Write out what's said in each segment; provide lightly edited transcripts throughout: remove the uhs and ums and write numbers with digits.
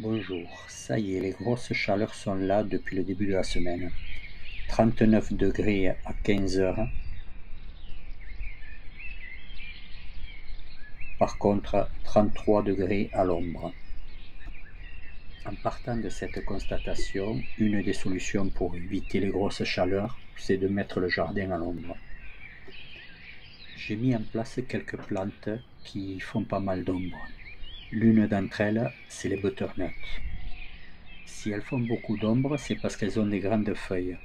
Bonjour, ça y est, les grosses chaleurs sont là depuis le début de la semaine. 39 degrés à 15 heures. Par contre, 33 degrés à l'ombre. En partant de cette constatation, une des solutions pour éviter les grosses chaleurs, c'est de mettre le jardin à l'ombre. J'ai mis en place quelques plantes qui font pas mal d'ombre. L'une d'entre elles, c'est les butternuts. Si elles font beaucoup d'ombre, c'est parce qu'elles ont des grandes feuilles.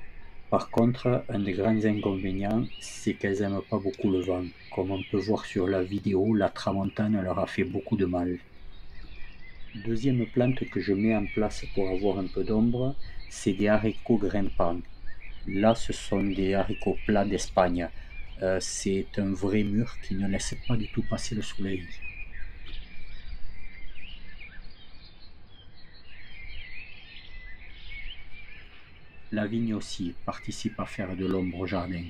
Par contre, un des grands inconvénients, c'est qu'elles n'aiment pas beaucoup le vent. Comme on peut voir sur la vidéo, la tramontane leur a fait beaucoup de mal. Deuxième plante que je mets en place pour avoir un peu d'ombre, c'est des haricots grimpants. Là, ce sont des haricots plats d'Espagne. C'est un vrai mur qui ne laisse pas du tout passer le soleil. La vigne aussi participe à faire de l'ombre au jardin.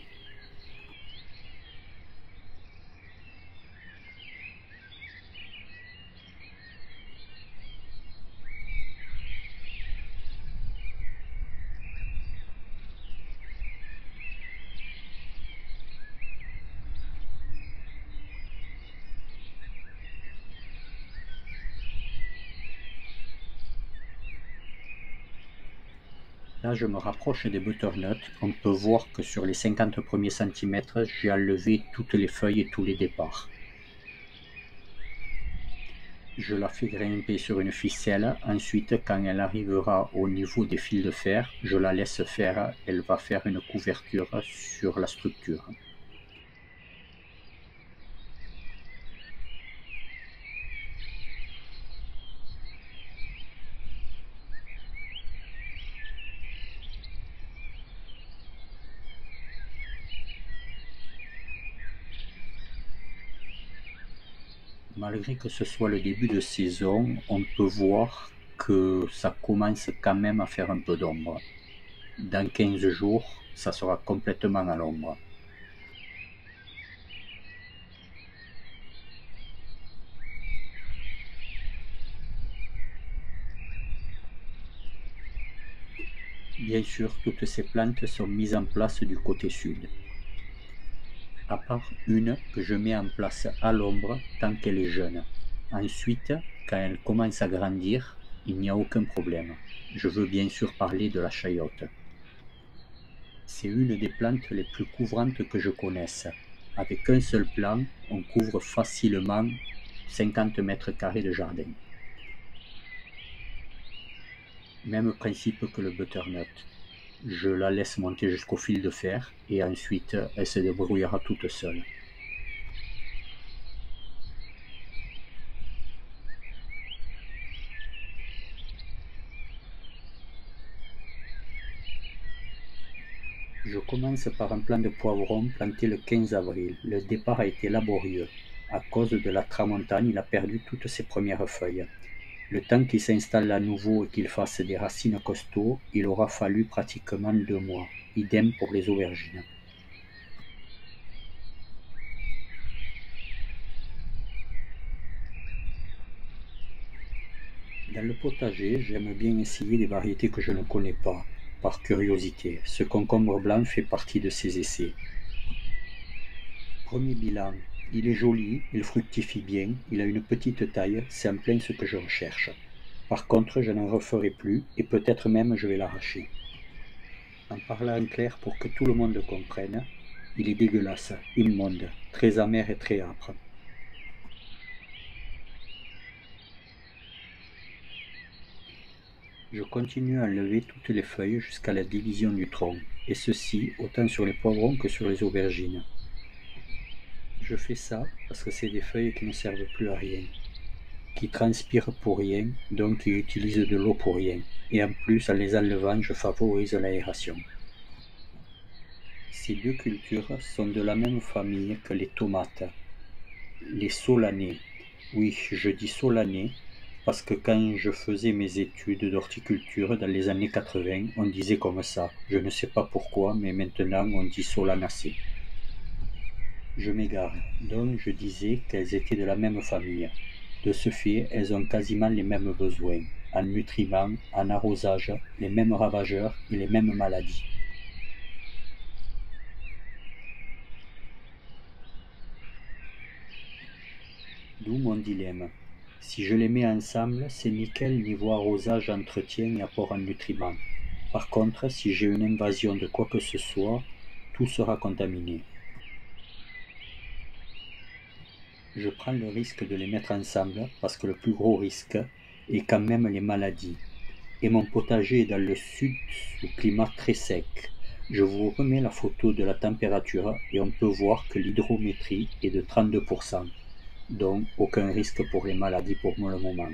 Là, je me rapproche des butternuts. On peut voir que sur les 50 premiers centimètres, j'ai enlevé toutes les feuilles et tous les départs. Je la fais grimper sur une ficelle. Ensuite, quand elle arrivera au niveau des fils de fer, je la laisse faire. Elle va faire une couverture sur la structure. Malgré que ce soit le début de saison, on peut voir que ça commence quand même à faire un peu d'ombre. Dans 15 jours, ça sera complètement à l'ombre. Bien sûr, toutes ces plantes sont mises en place du côté sud. À part une que je mets en place à l'ombre tant qu'elle est jeune. Ensuite, quand elle commence à grandir, il n'y a aucun problème. Je veux bien sûr parler de la chayote. C'est une des plantes les plus couvrantes que je connaisse. Avec un seul plant, on couvre facilement 50 mètres carrés de jardin. Même principe que le butternut. Je la laisse monter jusqu'au fil de fer et ensuite elle se débrouillera toute seule. Je commence par un plant de poivron planté le 15 avril. Le départ a été laborieux. À cause de la tramontane, il a perdu toutes ses premières feuilles. Le temps qu'il s'installe à nouveau et qu'il fasse des racines costauds, il aura fallu pratiquement 2 mois. Idem pour les aubergines. Dans le potager, j'aime bien essayer des variétés que je ne connais pas, par curiosité. Ce concombre blanc fait partie de ces essais. Premier bilan, il est joli, il fructifie bien, il a une petite taille, c'est en plein ce que je recherche. Par contre, je n'en referai plus et peut-être même je vais l'arracher. En parlant clair pour que tout le monde comprenne, il est dégueulasse, immonde, très amer et très âpre. Je continue à enlever toutes les feuilles jusqu'à la division du tronc, et ceci autant sur les poivrons que sur les aubergines. Je fais ça parce que c'est des feuilles qui ne servent plus à rien, qui transpirent pour rien, donc qui utilisent de l'eau pour rien, et en plus en les enlevant je favorise l'aération. Ces deux cultures sont de la même famille que les tomates, les solanées. Oui, je dis solanées parce que quand je faisais mes études d'horticulture dans les années 80, on disait comme ça. Je ne sais pas pourquoi, mais maintenant on dit solanacées. Je m'égare, donc je disais qu'elles étaient de la même famille. De ce fait, elles ont quasiment les mêmes besoins. en nutriments, en arrosage, les mêmes ravageurs et les mêmes maladies. D'où mon dilemme. Si je les mets ensemble, c'est nickel niveau arrosage, entretien et apport en nutriments. Par contre, si j'ai une invasion de quoi que ce soit, tout sera contaminé. Je prends le risque de les mettre ensemble parce que le plus gros risque est quand même les maladies. Et mon potager est dans le sud sous climat très sec. Je vous remets la photo de la température et on peut voir que l'hydrométrie est de 32%, donc aucun risque pour les maladies pour le moment.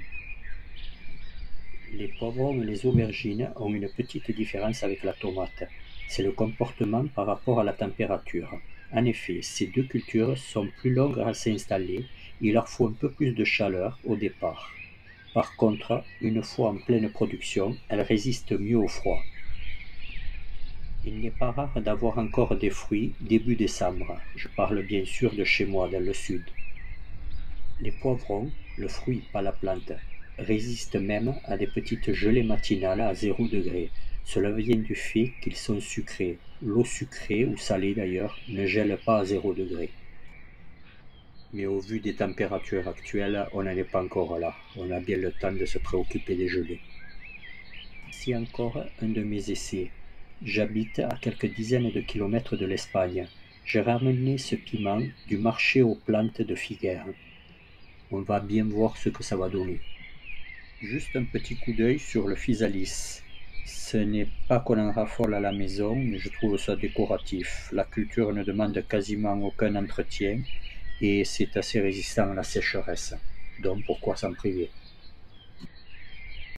Les poivrons et les aubergines ont une petite différence avec la tomate, c'est le comportement par rapport à la température. En effet, ces deux cultures sont plus longues à s'installer, il leur faut un peu plus de chaleur au départ. Par contre, une fois en pleine production, elles résistent mieux au froid. Il n'est pas rare d'avoir encore des fruits début décembre, je parle bien sûr de chez moi dans le sud. Les poivrons, le fruit pas la plante, résistent même à des petites gelées matinales à 0°. Cela vient du fait qu'ils sont sucrés. L'eau sucrée ou salée d'ailleurs ne gèle pas à 0°. Mais au vu des températures actuelles, on n'en est pas encore là. On a bien le temps de se préoccuper des gelées. Voici encore un de mes essais. J'habite à quelques dizaines de kilomètres de l'Espagne. J'ai ramené ce piment du marché aux plantes de Figueres. On va bien voir ce que ça va donner. Juste un petit coup d'œil sur le physalis. Ce n'est pas qu'on en raffole à la maison, mais je trouve ça décoratif. La culture ne demande quasiment aucun entretien et c'est assez résistant à la sécheresse. Donc pourquoi s'en priver?